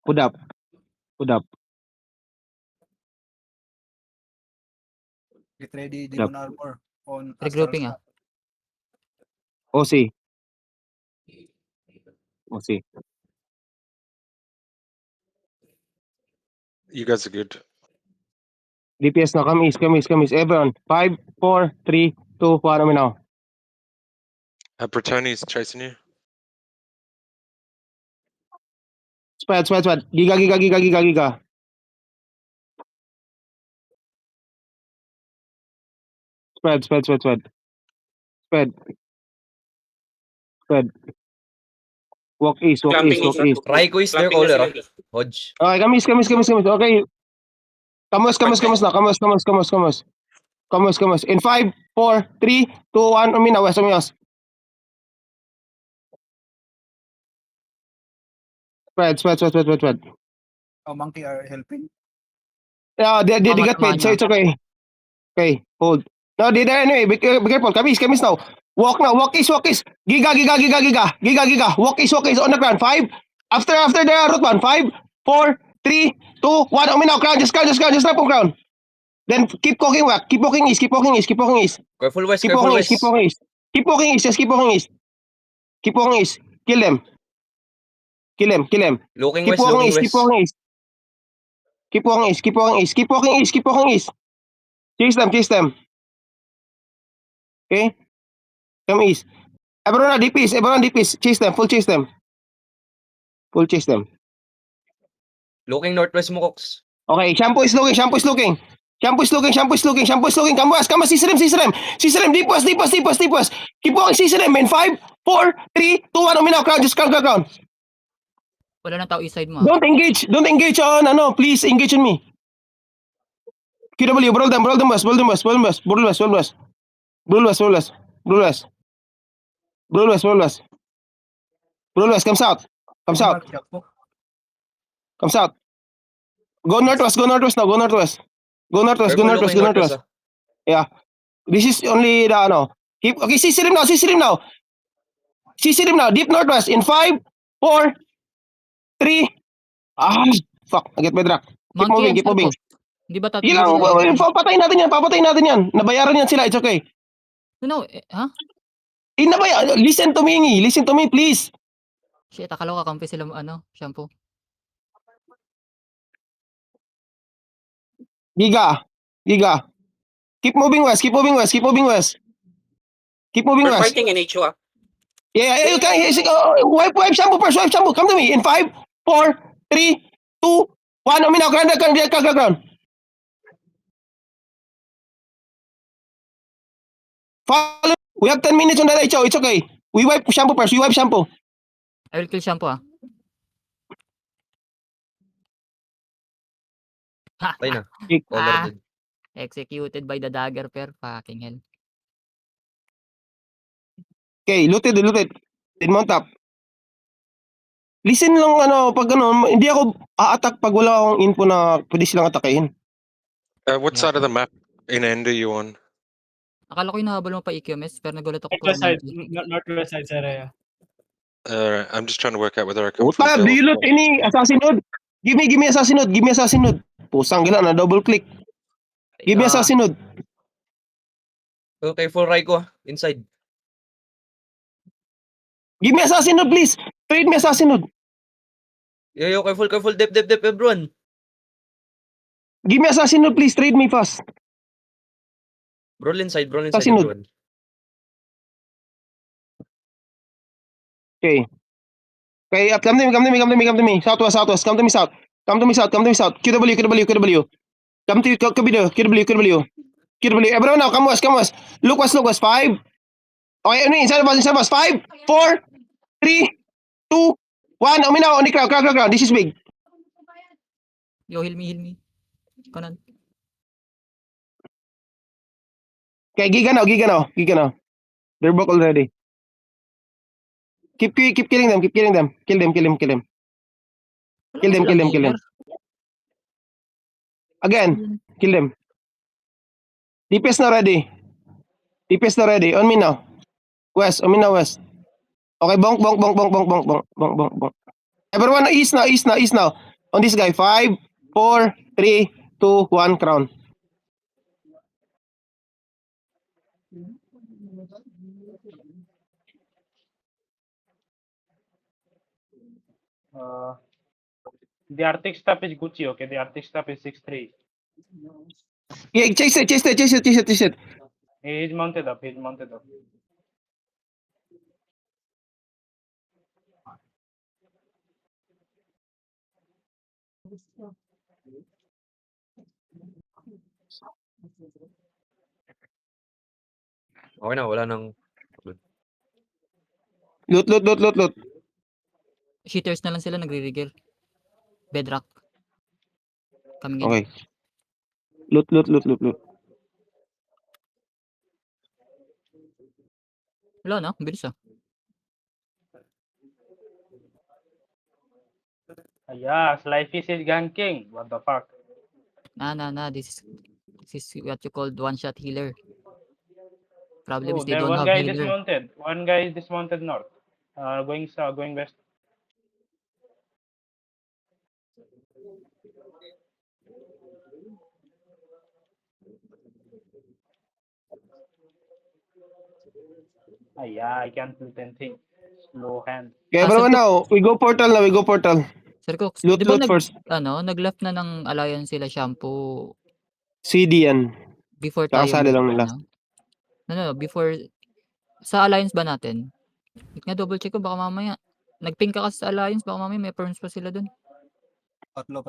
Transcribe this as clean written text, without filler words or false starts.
Put up. Put up. Get ready, Yep. Demon Armor on Regrouping, Astra's OC. OC. You guys are good. DPS now. Come east. Come east. Come east. Everyone. 5, 4, 3, 2, 1. Umi now. Bretoni's chasing you. Spread. Spread. Spread. Giga. Giga. Giga. Giga. Giga. Spread. Spread. Spread. Spread. Spread. Spread. Walk east. Walk east. Walk east. Raiko is their caller, Hodge. Okay. Come east. Come east. Come east. Come east. Okay. Come west. Come west. Come west now. Come west. Come west. Come west. Come west. Come west. Come west. In 5, 4, 3, 2, 1. Umi now. West. Umi west. Spread. Spread. Spread. Spread. Spread. Spread. Oh, Monkey are helping. Yeah, they got paid, so it's okay. Okay, hold. No, they there anyway. Be careful. Come east now. Walk now. Walk east. Walk east. Giga, giga, giga, giga. Giga, giga. Walk east on the ground. 5. After the root one. 5, 4, 3, 2, 1. Umi now. Crown. Just step on ground. Then keep walking back. Keep walking east. Keep walking east. Keep walking east. Careful west, Keep careful walking west. east. Keep walking east. Keep walking east. Just keep walking east. Keep walking east. Kill them. Kill them. Kill them. Looking Keep west, walking looking east. Keep west. walking east. Keep walking east. Keep walking east. Keep walking east. Keep walking east. Chase them. Chase them. Okay? Come east. Everyone on DPs. Everyone on DPs. Chase them. Full chase them. Full chase them. Looking northwest mo, Cox. Okay, Shampoo is looking. Shampoo is looking. Shampoo is looking. Shampoo is looking. Shampoo is looking. Come west. Come west. CC them. CC them. CC them. Deep west. Deep west. Deep west. Deep west. Keep walking. CC them. In 5, 4, 3, 2, 1. Uminaw. Crowd. Just crowd. Wala na tao east side mo. Don't engage. Don't engage on please engage on me. QW, roll them west, roll them west. Roll west. Come south. Come south. Come south. Go northwest now. Go northwest. Careful looking northwest, ah. Yeah. This is only the Keep okay, CC him now. CC him now. Deep northwest in 5, 4, 3. Fuck. I get bedrock. Keep moving, keep moving. Di ba tatlo? Ilang, papatayin natin yan. Nabayaran yan sila, it's okay. No, ha? Listen to me, please. Shit, akala ko kakampi sila, Shampoo. Giga. Keep moving west. We're fighting in HO, ah. Yeah, you can, wipe Shampoo first, Come to me, in 5, 4, 3, 2, 1. Uminaw, ground. Follow. We have 10 minutes on the HO, it's okay. We wipe Shampoo first, I will kill Shampoo, ah. Ha! Tayo na. Ah. Overdead. Executed by the dagger pair. Fucking hell. Okay, looted. Then mount up. Listen lang pag hindi ako a-attack pag wala akong info na pwede silang atakehin. What side of the map in end are you on? Akala ko hinahabol mo pa EQMS, pero nagulat ako Northwest side, Monkey. northwest side, sir. I'm just trying to work out whether I come Puta, from do you loot any assassin node? Give me assassin node. Pusang gila na double click. Give me assassin node. Okay, full Raiko, ah. Inside. Give me assassin node, please. Trade me assassin node. Yo, careful. Dep, everyone. Give me assassin node, please. Trade me fast. Brawl inside, Assassin node. everyone. Okay, come to me. Southwest. Come to me south. QW. Come to QW. Everyone now, come west. Look west. 5. Okay, inside of us. 5, 4, 3, 2, 1. Uminaw on the crowd. This is big. Yo, heal me. Kanan. Okay, giga now. They're broke already. Keep killing them. Kill them. Kill them. Again, kill them. DPS na ready. On me now. West. Okay, bonk. Everyone east now. On this guy. 5, 4, 3, 2, 1, crown. The Arctic stuff is Gucci, okay? The Arctic stuff is 6-3. Yeah, chase it. He's mounted up. Okay na, wala nang... Loot. Cheaters na lang sila nagre-regear. Bedrock. Coming in. Okay. Loot. Wala no? Bilis ah. Yeah, Slyfish is ganking. What the fuck? Nah. This is what you call one-shot healer. Problem Oh, is they there don't one have guy healer. dismounted. One guy is dismounted north. Going west. Yeah, I can't loot anything. Slow hand. Okay, Ah, bro, sir, now. We go portal. Sir Cox, Loot di ba first. nag-left na ng alliance sila Shampoo CD yan. before tayo Kakasali lang nila. No, before sa alliance ba natin? Wait nga, double check ko baka mamaya. Nag-ping ka kasi sa alliance, baka mamaya may perms pa sila dun. Tatlo